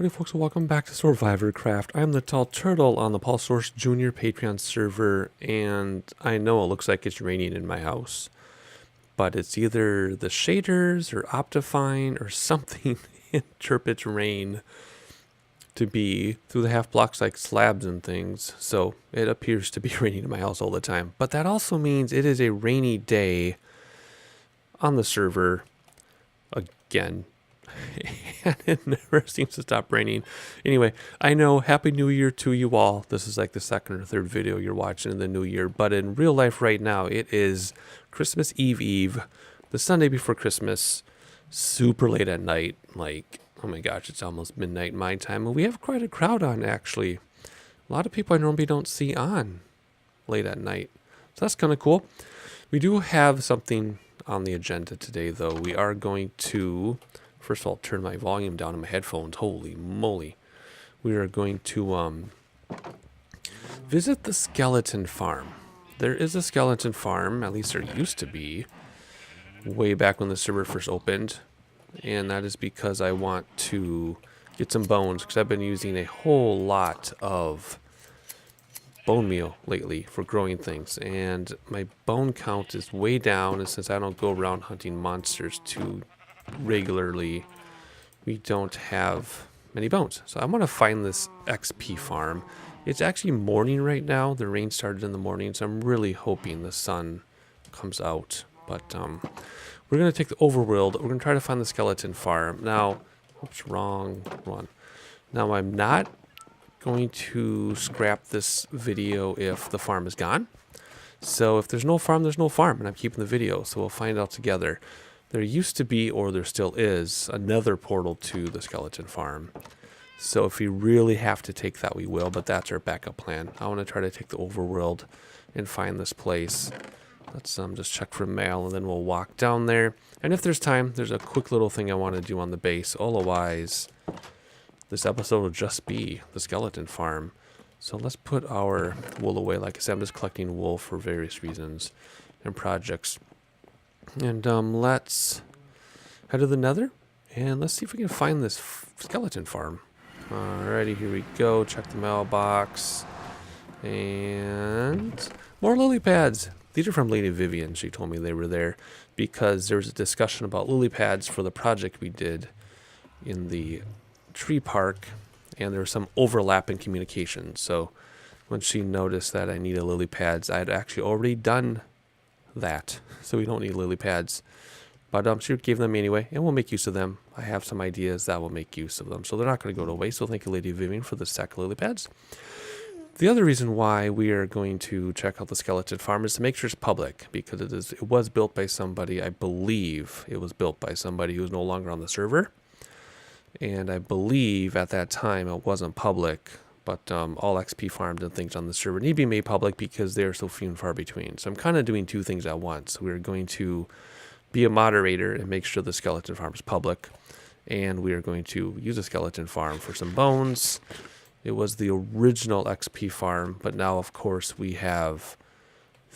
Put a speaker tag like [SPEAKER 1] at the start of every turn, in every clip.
[SPEAKER 1] Howdy folks, and welcome back to SoarvivorCraft. I'm the Tall Turtle on the Paul Source Junior Patreon server, and I know it looks like it's raining in my house, but it's either the shaders or Optifine or something interprets rain to be through the half blocks like slabs and things, so it appears to be raining in my house all the time. But that also means it is a rainy day on the server again. And it never seems to stop raining. Anyway, I know, Happy New Year to you all. This is like the second or third video you're watching in the new year, but in real life right now, it is Christmas Eve, the Sunday before Christmas, super late at night. Like, oh my gosh, it's almost midnight my time, and we have quite a crowd on, actually. A lot of people I normally don't see on late at night, so that's kind of cool. We do have something on the agenda today, though. We are going to... First of all, turn my volume down on my headphones. Holy moly. We are going to visit the skeleton farm. There is a skeleton farm, at least there used to be, way back when the server first opened. And that is because I want to get some bones, because I've been using a whole lot of bone meal lately for growing things. And my bone count is way down, and since I don't go around hunting monsters too regularly, we don't have many bones. So I want to find this XP farm. It's actually morning right now. The rain started in the morning, so I'm really hoping the sun comes out. But we're going to take the overworld. We're going to try to find the skeleton farm. Now, oops, wrong one. Now, I'm not going to scrap this video if the farm is gone. So if there's no farm, there's no farm, and I'm keeping the video, so we'll find out together. There used to be, or there still is, another portal to the skeleton farm. So if we really have to take that, we will, but that's our backup plan. I want to try to take the overworld and find this place. Let's just check for mail, and then we'll walk down there. And if there's time, there's a quick little thing I want to do on the base. Otherwise, this episode will just be the skeleton farm. So let's put our wool away. Like I said, I'm just collecting wool for various reasons and projects. And let's head to the nether, and let's see if we can find this skeleton farm. Alrighty, here we go. Check the mailbox. And more lily pads. These are from Lady Vivian. She told me they were there because there was a discussion about lily pads for the project we did in the tree park, and there was some overlap in communication. So when she noticed that I needed lily pads, I had actually already done that, so we don't need lily pads, but she gave them anyway, and we'll make use of them. I have some ideas that will make use of them, so they're not going to go to waste. So thank you, Lady Vivian, for the stack of lily pads. The other reason why we are going to check out the skeleton farm is to make sure it's public, because it was built by somebody. I believe it was built by somebody who's no longer on the server, and I believe at that time it wasn't public. But all XP farms and things on the server need to be made public because they're so few and far between. So I'm kind of doing two things at once. We're going to be a moderator and make sure the skeleton farm is public. And we are going to use a skeleton farm for some bones. It was the original XP farm, but now, of course, we have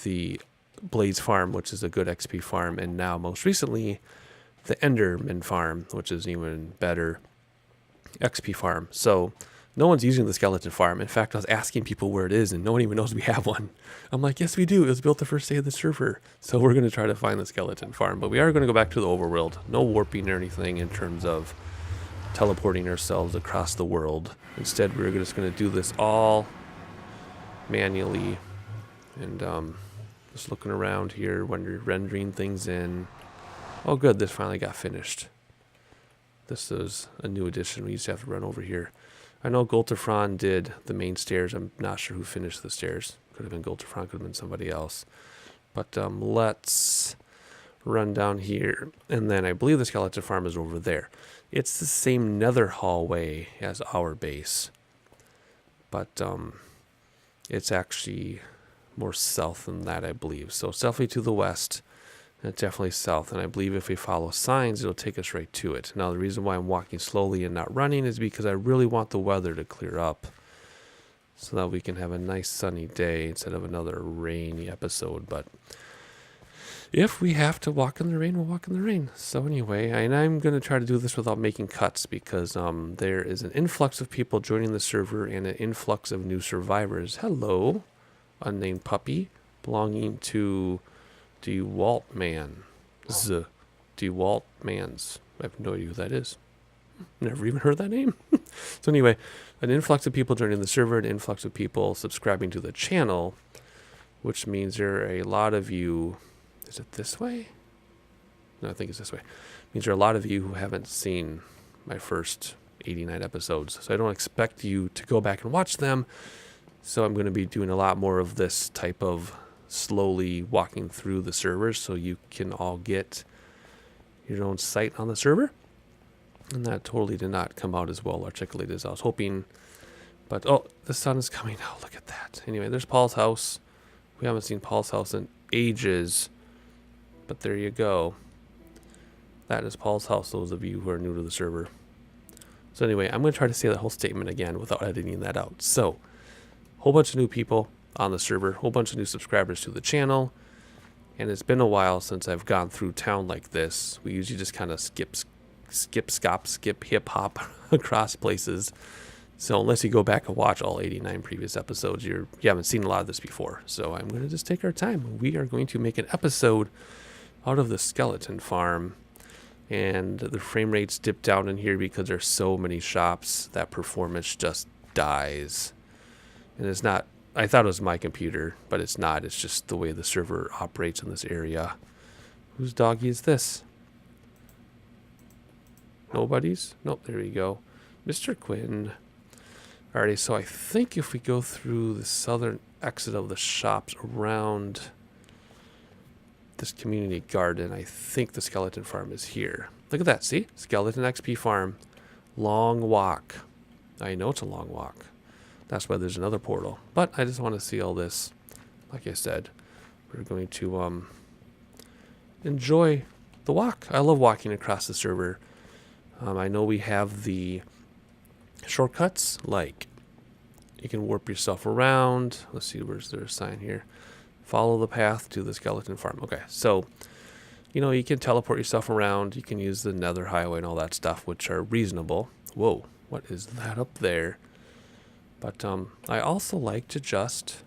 [SPEAKER 1] the Blaze farm, which is a good XP farm. And now, most recently, the Enderman farm, which is an even better XP farm. So no one's using the skeleton farm. In fact, I was asking people where it is, and no one even knows we have one. I'm like, yes, we do. It was built the first day of the server. So we're going to try to find the skeleton farm. But we are going to go back to the overworld. No warping or anything in terms of teleporting ourselves across the world. Instead, we're just going to do this all manually. And just looking around here when you're rendering things in. Oh, good. This finally got finished. This is a new addition. We used to have to run over here. I know Golterfron did the main stairs. I'm not sure who finished the stairs. Could have been Golterfron, could have been somebody else. But let's run down here. And then I believe the skeleton farm is over there. It's the same nether hallway as our base. But it's actually more south than that, I believe. So southly to the west. And it's definitely south, and I believe if we follow signs, it'll take us right to it. Now, the reason why I'm walking slowly and not running is because I really want the weather to clear up so that we can have a nice sunny day instead of another rainy episode. But If we have to walk in the rain, we'll walk in the rain. So anyway, and I'm going to try to do this without making cuts because there is an influx of people joining the server and an influx of new survivors. Hello, unnamed puppy belonging to DeWalt Man. DeWalt Mans. I have no idea who that is. Never even heard that name. So anyway, an influx of people joining the server, an influx of people subscribing to the channel, which means there are a lot of you. Is it this way? No, I think it's this way. It means there are a lot of you who haven't seen my first 89 episodes. So I don't expect you to go back and watch them. So I'm going to be doing a lot more of this type of slowly walking through the servers so you can all get your own sight on the server. And that totally did not come out as well articulated as I was hoping. But, oh, the sun is coming out. Look at that. Anyway, there's Paul's house. We haven't seen Paul's house in ages. But there you go. That is Paul's house, those of you who are new to the server. So anyway, I'm going to try to say the whole statement again without editing that out. So, whole bunch of new people on the server. Whole bunch of new subscribers to the channel. And it's been a while since I've gone through town like this. We usually just kind of skip hip-hop across places. So unless you go back and watch all 89 previous episodes, you haven't seen a lot of this before. So I'm going to just take our time. We are going to make an episode out of the skeleton farm. And the frame rates dip down in here because there's so many shops that performance just dies. And it's not, I thought it was my computer, but it's not. It's just the way the server operates in this area. Whose doggy is this? Nobody's? Nope, there we go. Mr. Quinn. Alrighty, so I think if we go through the southern exit of the shops around this community garden, I think the skeleton farm is here. Look at that, see? Skeleton XP farm. Long walk. I know it's a long walk. That's why there's another portal. But I just want to see all this. Like I said, we're going to enjoy the walk. I love walking across the server. I know we have the shortcuts, like you can warp yourself around. Let's see, where's there a sign here? Follow the path to the skeleton farm. Okay, so, you know, you can teleport yourself around. You can use the nether highway and all that stuff, which are reasonable. Whoa, what is that up there? But I also like to just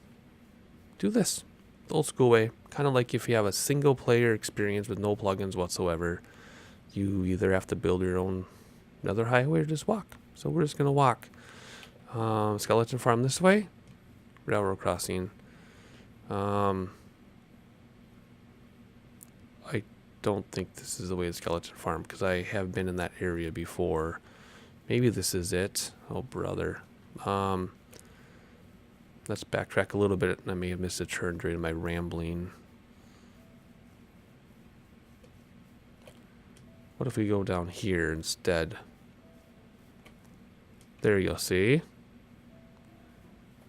[SPEAKER 1] do this the old school way. Kind of like if you have a single player experience with no plugins whatsoever, you either have to build your own nether highway or just walk. So we're just going to walk. Skeleton farm this way. Railroad crossing. I don't think this is the way to skeleton farm because I have been in that area before. Maybe this is it. Oh, brother. Let's backtrack a little bit. I may have missed a turn during my rambling. What if we go down here instead? There you go, see?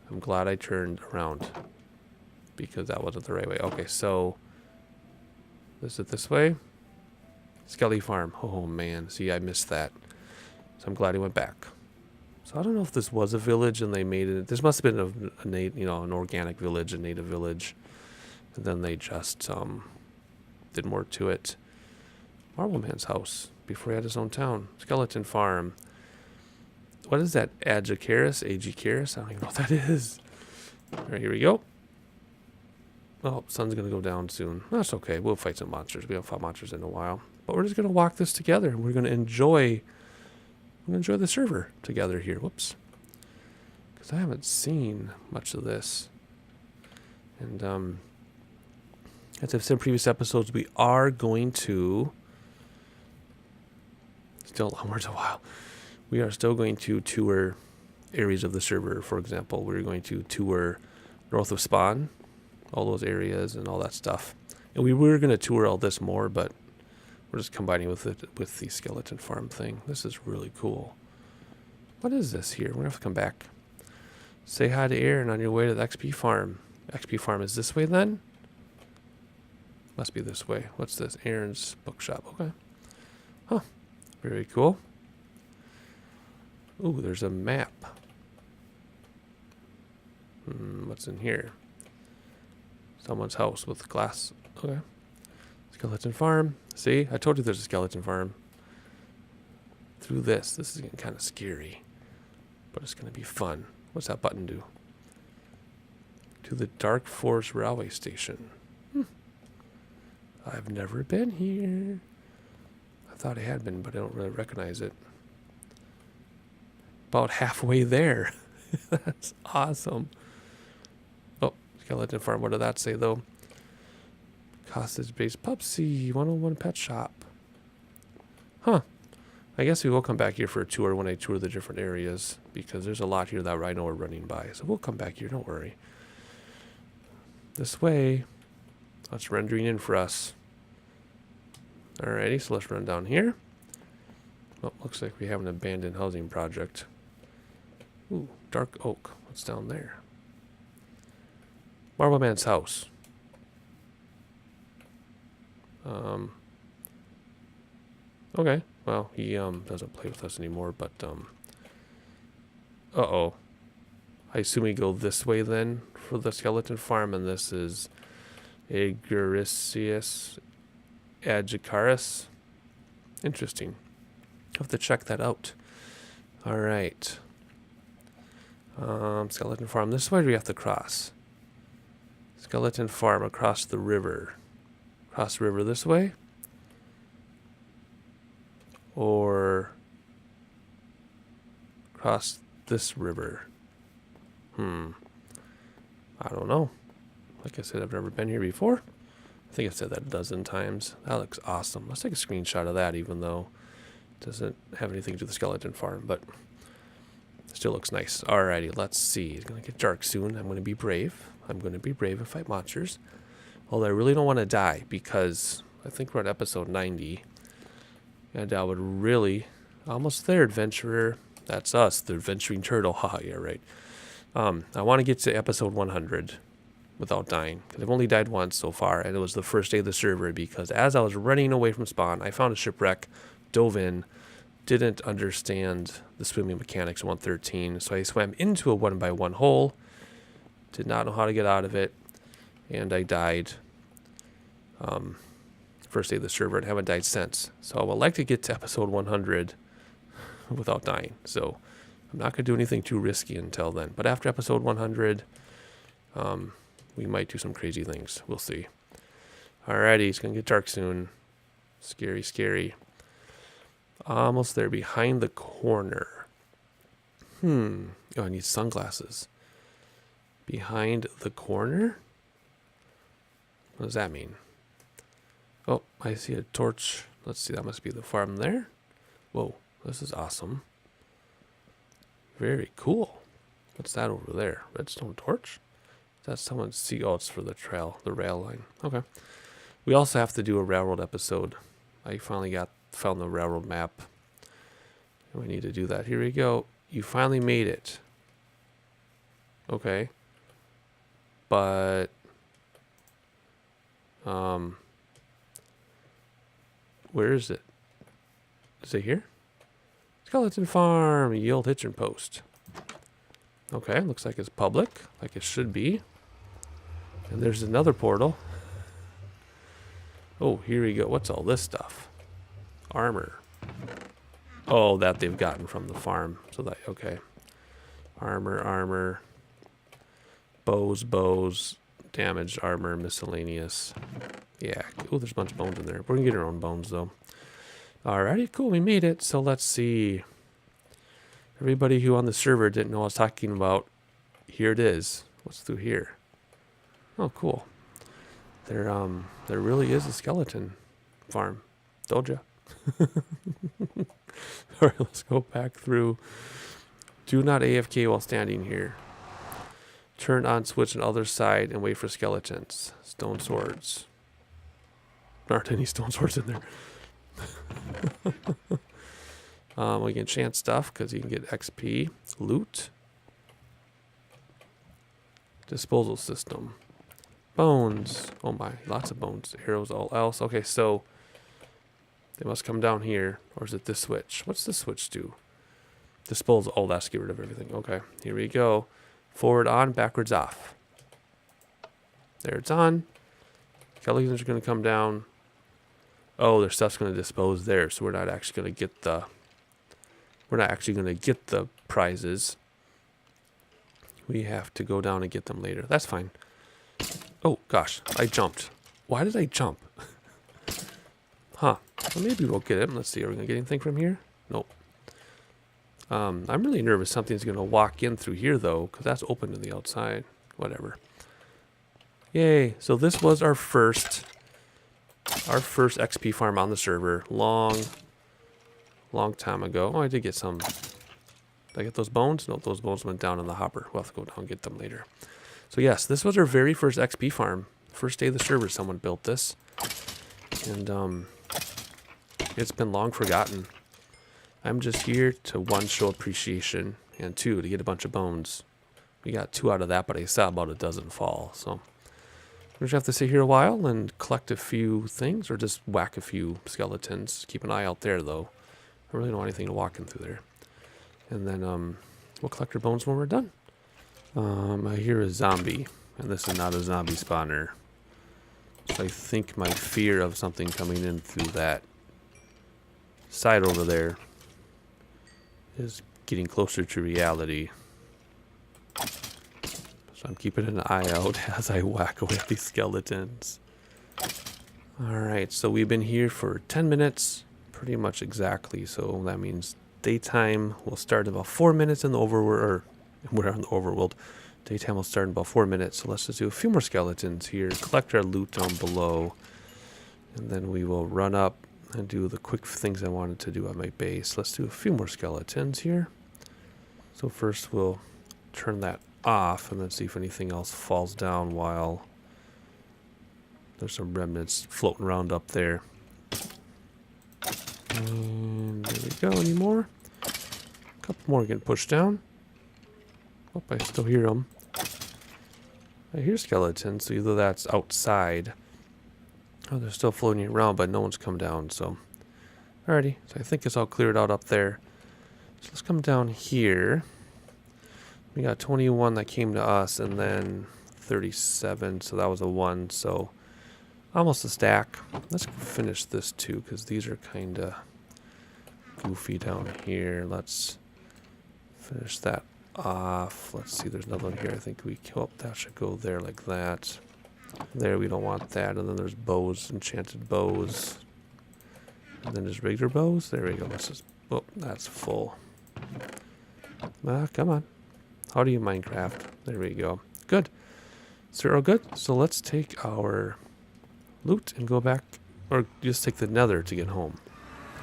[SPEAKER 1] I'm glad I turned around because that wasn't the right way. Okay, so is it this way? Skelly Farm. Oh man, see, I missed that. So I'm glad he went back. So I don't know if this was a village and they made it. This must have been an organic village, a native village, and then they just did more to it. Marble Man's house before he had his own town. Skeleton Farm. What is that? Agicaris? Agicaris? I don't even know what that is. All right, here we go. Oh, sun's going to go down soon. That's okay. We'll fight some monsters. We haven't fought monsters in a while. But we're just going to walk this together. We're going to enjoy the server together here. Whoops. Because I haven't seen much of this. And as I've said in previous episodes, we are going to... Still long words a while. We are still going to tour areas of the server. For example, we're going to tour north of spawn, all those areas and all that stuff. And we were going to tour all this more, but we're just combining with it with the skeleton farm thing. This is really cool. What is this here? We're going to have to come back. Say hi to Aaron on your way to the XP farm. XP farm is this way then? Must be this way. What's this? Aaron's bookshop. Okay. Huh. Very cool. Ooh, there's a map. What's in here? Someone's house with glass. Okay. Skeleton farm. See, I told you there's a skeleton farm. Through this. This is getting kind of scary. But it's going to be fun. What's that button do? To the Dark Forest Railway Station. I've never been here. I thought I had been, but I don't really recognize it. About halfway there. That's awesome. Oh, skeleton farm. What did that say, though? Cottage-based Pupsy 101 pet shop. Huh. I guess we will come back here for a tour when I tour the different areas, because there's a lot here that I know we're running by. So we'll come back here, don't worry. This way. That's rendering in for us. Alrighty, so let's run down here. Oh, looks like we have an abandoned housing project. Ooh, dark oak. What's down there? Marble Man's house. Okay. Well, he doesn't play with us anymore, but uh-oh. I assume we go this way then for the skeleton farm, and this is Agaricius Agicaris. Interesting. Have to check that out. Alright. Skeleton farm. This way we have to cross. Skeleton farm across the river. Cross the river this way? Or cross this river? I don't know. Like I said, I've never been here before. I think I said that a dozen times. That looks awesome. Let's take a screenshot of that, even though it doesn't have anything to do with the skeleton farm, but it still looks nice. Alrighty, let's see. It's going to get dark soon. I'm going to be brave. I'm going to be brave and fight monsters. Although I really don't want to die, because I think we're at episode 90. And I would really... Almost there, adventurer. That's us, the adventuring turtle. Haha, yeah, right. I want to get to episode 100 without dying, because I've only died once so far, and it was the first day of the server, because as I was running away from spawn, I found a shipwreck, dove in, didn't understand the swimming mechanics of 113, so I swam into a 1x1 hole, did not know how to get out of it, and I died first day of the server, and haven't died since. So I would like to get to episode 100 without dying, so I'm not going to do anything too risky until then, but after episode 100, we might do some crazy things. We'll see. Alrighty, it's going to get dark soon. Scary, scary. Almost there, behind the corner. Oh, I need sunglasses. Behind the corner? What does that mean? Oh, I see a torch. Let's see, that must be the farm there. Whoa, this is awesome. Very cool. What's that over there? Redstone torch? That's someone's see. Oh, it's for the trail, the rail line. Okay. We also have to do a railroad episode. I finally found the railroad map. And we need to do that. Here we go. You finally made it. Okay. But where is it? Is it here? Skeleton Farm, Yield Hitching Post. Okay, looks like it's public, like it should be. And there's another portal. Oh, here we go. What's all this stuff? Armor. Oh, that they've gotten from the farm. So that, okay. Armor. Bows. Damaged armor, miscellaneous. Yeah. Oh, there's a bunch of bones in there. We're going to get our own bones, though. Alrighty, cool. We made it. So let's see. Everybody who on the server didn't know what I was talking about, here it is. What's through here? Oh, cool. There really is a skeleton farm. Told ya. Alright, let's go back through. Do not AFK while standing here. Turn on switch on the other side and wait for skeletons. Stone swords. There aren't any stone swords in there. We can enchant stuff because you can get XP. Loot. Disposal system. Bones. Oh my, lots of bones. Arrows, all else. Okay, so they must come down here. Or is it this switch? What's this switch do? Disposal. Oh, that's get rid of everything. Okay, here we go. Forward on, backwards off. There, it's on. Skeletons are going to come down. Oh, their stuff's going to dispose there, so we're not actually going to get the... We're not actually going to get the prizes. We have to go down and get them later. That's fine. Oh, gosh. I jumped. Why did I jump? Huh. Well, maybe we'll get it. Let's see. Are we going to get anything from here? Nope. I'm really nervous something's going to walk in through here, though, because that's open to the outside. Whatever. Yay. So this was our first XP farm on the server. Long time ago. Oh, I did get some. Did I get those bones? No, those bones went down in the hopper. We'll have to go down and get them later. So yes, this was our very first XP farm. First day of the server, someone built this. And it's been long forgotten. I'm just here to, one, show appreciation, and two, to get a bunch of bones. We got 2 out of that, but I saw about a dozen fall. So we just have to sit here a while and collect a few things, or just whack a few skeletons. Keep an eye out there, though. I really don't want anything to walk in through there. And then we'll collect our bones when we're done. I hear a zombie, and this is not a zombie spawner. So I think my fear of something coming in through that side over there is getting closer to reality. So I'm keeping an eye out as I whack away at these skeletons. Alright, so we've been here for 10 minutes, pretty much exactly. So that means daytime will start in about 4 minutes in the overworld, or we're on the overworld. Daytime will start in about 4 minutes. So let's just do a few more skeletons here, collect our loot down below, and then we will run up and do the quick things I wanted to do at my base. Let's do a few more skeletons here. So first we'll turn that off and then see if anything else falls down while there's some remnants floating around up there. And there we go. Any more? A couple more getting pushed down. Oh, I still hear them. I hear skeletons, so either that's outside. Oh, they're still floating around, but no one's come down, so. Alrighty, so I think it's all cleared out up there. So let's come down here. We got 21 that came to us, and then 37, so that was a 1, so almost a stack. Let's finish this too, because these are kind of goofy down here. Let's finish that off. Let's see, there's another one here. I think that should go there like that. There, we don't want that. And then there's bows, enchanted bows. And then there's regular bows. There we go. Let's just, oh, that's full. Come on. How do you Minecraft? There we go. Good. So we're all good. So let's take our loot and go back, or just take the nether to get home.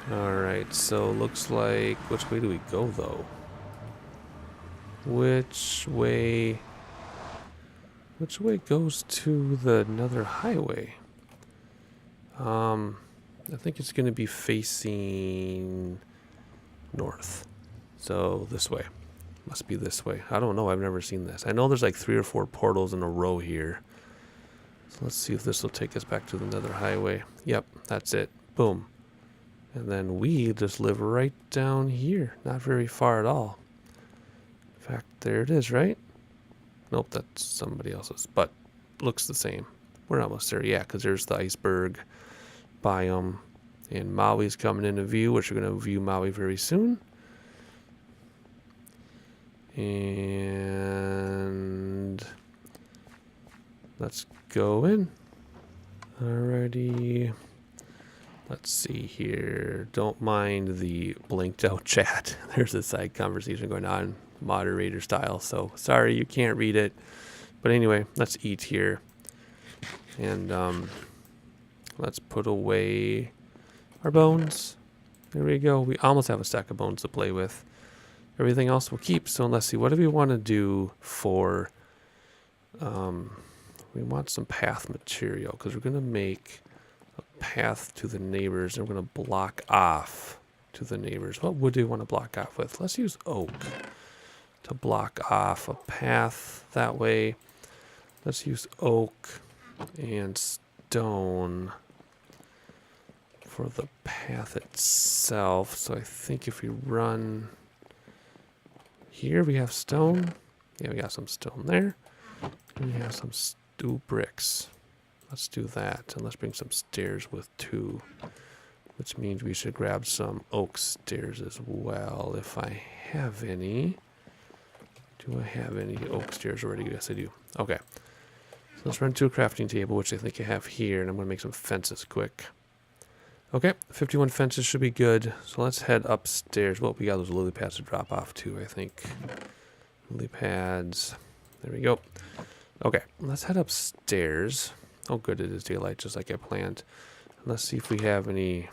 [SPEAKER 1] Alright, so looks like, which way do we go though? Which way goes to the nether highway? I think it's going to be facing north. So this way. Must be this way. I don't know. I've never seen this. I know there's like 3 or 4 portals in a row here. So let's see if this will take us back to the nether highway. Yep, that's it. Boom. And then we just live right down here. Not very far at all. In fact, there it is, right? Nope, that's somebody else's, but looks the same. We're almost there, yeah, because there's the iceberg biome, and Maui's coming into view, which we're going to view Maui very soon. And let's go in. Alrighty. Let's see here. Don't mind the blinked out chat. There's a side conversation going on, moderator style, so sorry you can't read it. But anyway, let's eat here. And let's put away our bones. There we go. We almost have a stack of bones to play with. Everything else we'll keep. So let's see, what do we want to do for... we want some path material, because we're going to make a path to the neighbors, and we're going to block off to the neighbors. What wood do we want to block off with? Let's use oak to block off a path that way. Let's use oak and stone for the path itself. So I think if we run here, we have stone. Yeah, we got some stone there. And we have some bricks. Let's do that, and let's bring some stairs with 2. which means we should grab some oak stairs as well, if I have any. Do I have any oak stairs already? Yes, I do. Okay. So let's run to a crafting table, which I think I have here, and I'm going to make some fences quick. Okay, 51 fences should be good. So let's head upstairs. Well, we got those lily pads to drop off too, I think. Lily pads. There we go. Okay, let's head upstairs. Oh, good, it is daylight, just like I planned. Let's see if we have any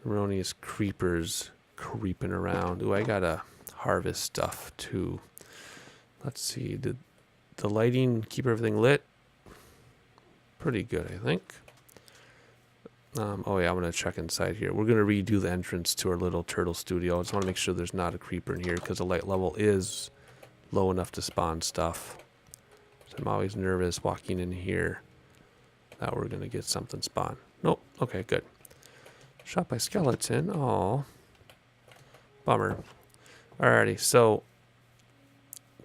[SPEAKER 1] erroneous creepers creeping around. Ooh, I gotta harvest stuff too. Let's see, did the lighting keep everything lit? Pretty good, I think. Oh yeah, I'm gonna check inside here. We're gonna redo the entrance to our little turtle studio. I just want to make sure there's not a creeper in here because the light level is low enough to spawn stuff. So I'm always nervous walking in here that we're gonna get something spawn. Nope. Okay, good. Shot by skeleton. Oh, bummer. Alrighty, so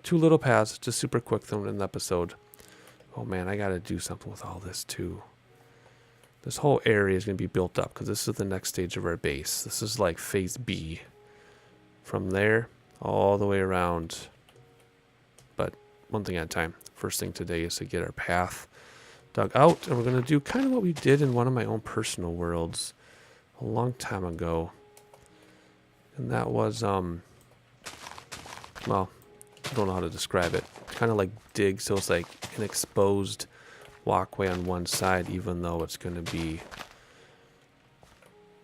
[SPEAKER 1] 2 little paths, just super quick thrown in the episode. Oh man, I gotta do something with all this too. This whole area is gonna be built up because this is the next stage of our base. This is like phase B. From there all the way around. But one thing at a time. First thing today is to get our path dug out, and we're gonna do kind of what we did in one of my own personal worlds a long time ago. And that was well, I don't know how to describe it. Kind of like dig, so it's like an exposed walkway on one side, even though it's going to be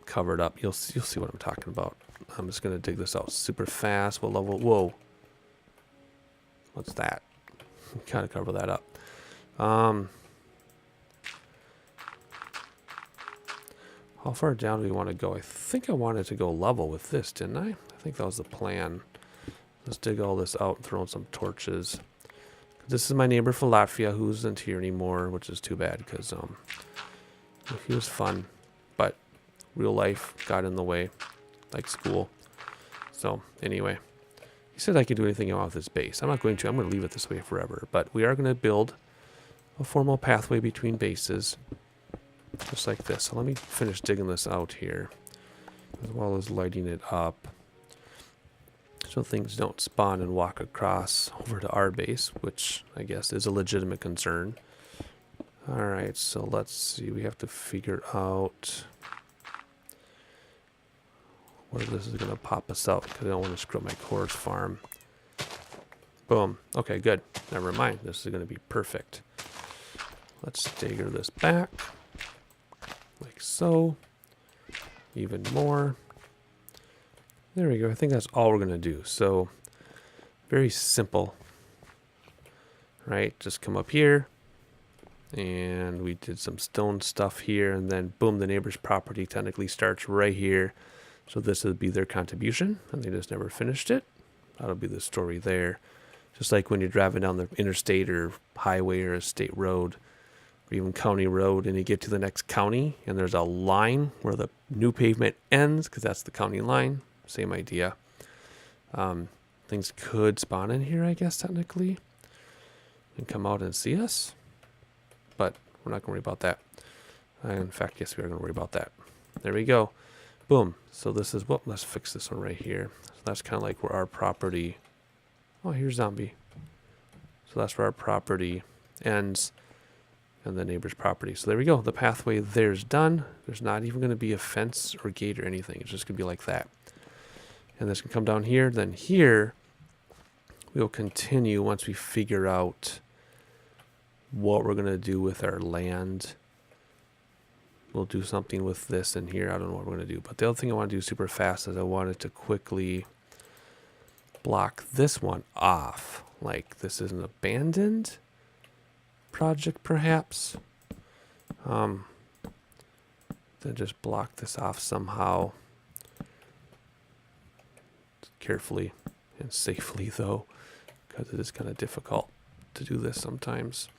[SPEAKER 1] covered up. You'll see what I'm talking about. I'm just going to dig this out super fast. What level? Whoa. What's that? Kind of cover that up. How far down do we want to go? I think I wanted to go level with this, didn't I? I think that was the plan. Let's dig all this out and throw in some torches. This is my neighbor from Latvia, who isn't here anymore, which is too bad because he was fun, but real life got in the way, like school. So anyway, he said I could do anything I want with this base. I'm not going to. I'm going to leave it this way forever. But we are going to build a formal pathway between bases, just like this. So let me finish digging this out here, as well as lighting it up, so things don't spawn and walk across over to our base, which I guess is a legitimate concern. Alright, so let's see. We have to figure out where this is going to pop us out because I don't want to screw up my chorus farm. Boom. Okay, good. Never mind. This is going to be perfect. Let's stagger this back like so. Even more. There we go. I think that's all we're going to do. So, very simple. Right? Just come up here. And we did some stone stuff here. And then, boom, the neighbor's property technically starts right here. So this would be their contribution. And they just never finished it. That'll be the story there. Just like when you're driving down the interstate or highway or a state road, or even county road, and you get to the next county, and there's a line where the new pavement ends, because that's the county line. Same idea. Things could spawn in here, I guess, technically, and come out and see us. But we're not going to worry about that. In fact, yes, we are going to worry about that. There we go. Boom. So this is, well, let's fix this one right here. So that's kind of like where our property, oh, here's zombie. So that's where our property ends and the neighbor's property. So there we go. The pathway there's done. There's not even going to be a fence or gate or anything. It's just going to be like that. And this can come down here. Then here, we'll continue once we figure out what we're going to do with our land. We'll do something with this in here. I don't know what we're going to do. But the other thing I want to do super fast is I wanted to quickly block this one off. Like this is an abandoned project, perhaps. Then just block this off somehow. Carefully and safely, though, because it is kind of difficult to do this sometimes.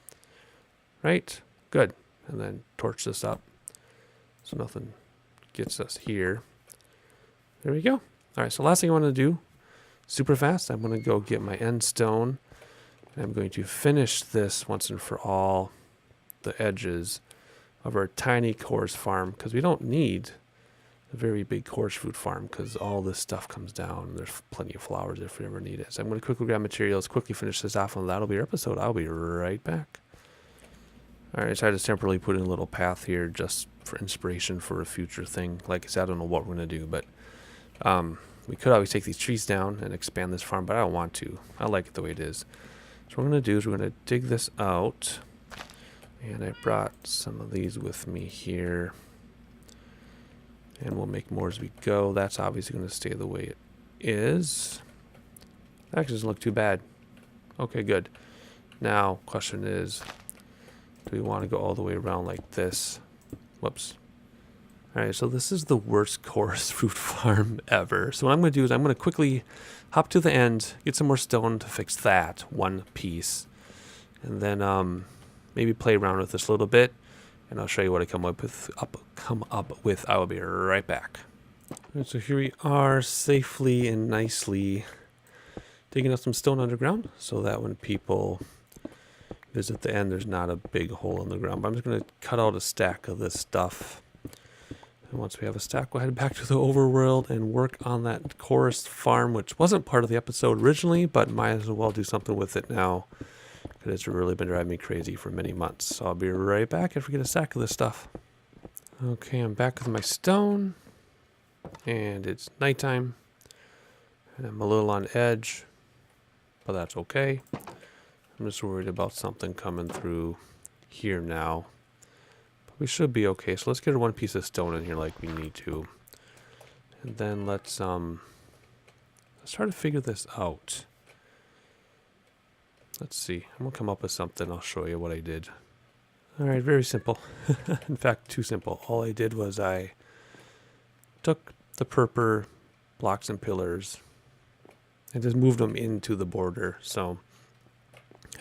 [SPEAKER 1] Right? Good. And then torch this up so nothing gets us here. There we go. All right, so last thing I want to do, super fast, I'm going to go get my end stone. And I'm going to finish this once and for all, the edges of our tiny coarse farm, because we don't need a very big coarse fruit farm, because all this stuff comes down. There's plenty of flowers if we ever need it. So I'm going to quickly grab materials, quickly finish this off, and that'll be our episode. I'll be right back. Alright, so I just temporarily put in a little path here just for inspiration for a future thing. Like I said, I don't know what we're going to do, but we could always take these trees down and expand this farm, but I don't want to. I like it the way it is. So what we're going to do is we're going to dig this out. And I brought some of these with me here. And we'll make more as we go. That's obviously going to stay the way it is. That actually doesn't look too bad. Okay, good. Now, question is, do we want to go all the way around like this? Whoops. Alright, so this is the worst coarse fruit farm ever. So what I'm going to do is I'm going to quickly hop to the end, get some more stone to fix that one piece. And then maybe play around with this a little bit. And I'll show you what I come up with. I will be right back. Alright, so here we are, safely and nicely digging up some stone underground, so that when people visit the end, there's not a big hole in the ground. But I'm just going to cut out a stack of this stuff. And once we have a stack, we'll head back to the overworld and work on that coarse farm, which wasn't part of the episode originally, but might as well do something with it now, because it's really been driving me crazy for many months. So I'll be right back after we get a stack of this stuff. Okay, I'm back with my stone, and it's nighttime, and I'm a little on edge, but that's okay. I'm just worried about something coming through here now. But we should be okay. So let's get one piece of stone in here like we need to. And then let's try to figure this out. Let's see. I'm going to come up with something. I'll show you what I did. Alright, very simple. In fact, too simple. All I did was I took the purple blocks and pillars and just moved them into the border. So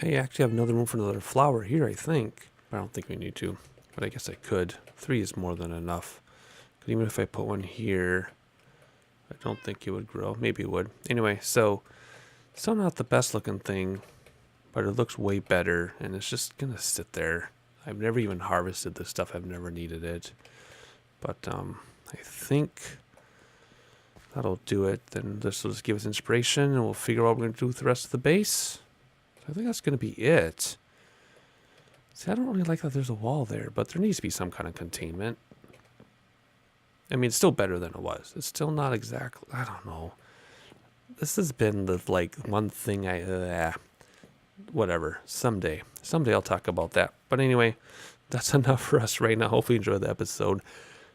[SPEAKER 1] I actually have another room for another flower here, I think. But I don't think we need to. But I guess I could. 3 is more than enough. But even if I put one here, I don't think it would grow. Maybe it would. Anyway, so still not the best looking thing, but it looks way better. And it's just going to sit there. I've never even harvested this stuff. I've never needed it. But I think that'll do it. Then this will just give us inspiration, and we'll figure out what we're going to do with the rest of the base. I think that's going to be it. See, I don't really like that there's a wall there, but there needs to be some kind of containment. I mean, it's still better than it was. It's still not exactly, I don't know. This has been the, one thing whatever. Someday I'll talk about that. But anyway, that's enough for us right now. Hopefully you enjoyed the episode.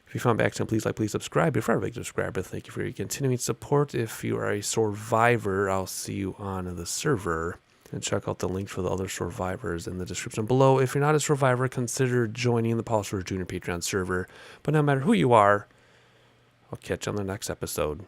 [SPEAKER 1] If you found by accident, please subscribe. If you're a big subscriber, thank you for your continuing support. If you are a survivor, I'll see you on the server. And check out the link for the other survivors in the description below. If you're not a survivor, consider joining the Paul SoarvivorCraft Junior Patreon server. But no matter who you are, I'll catch you on the next episode.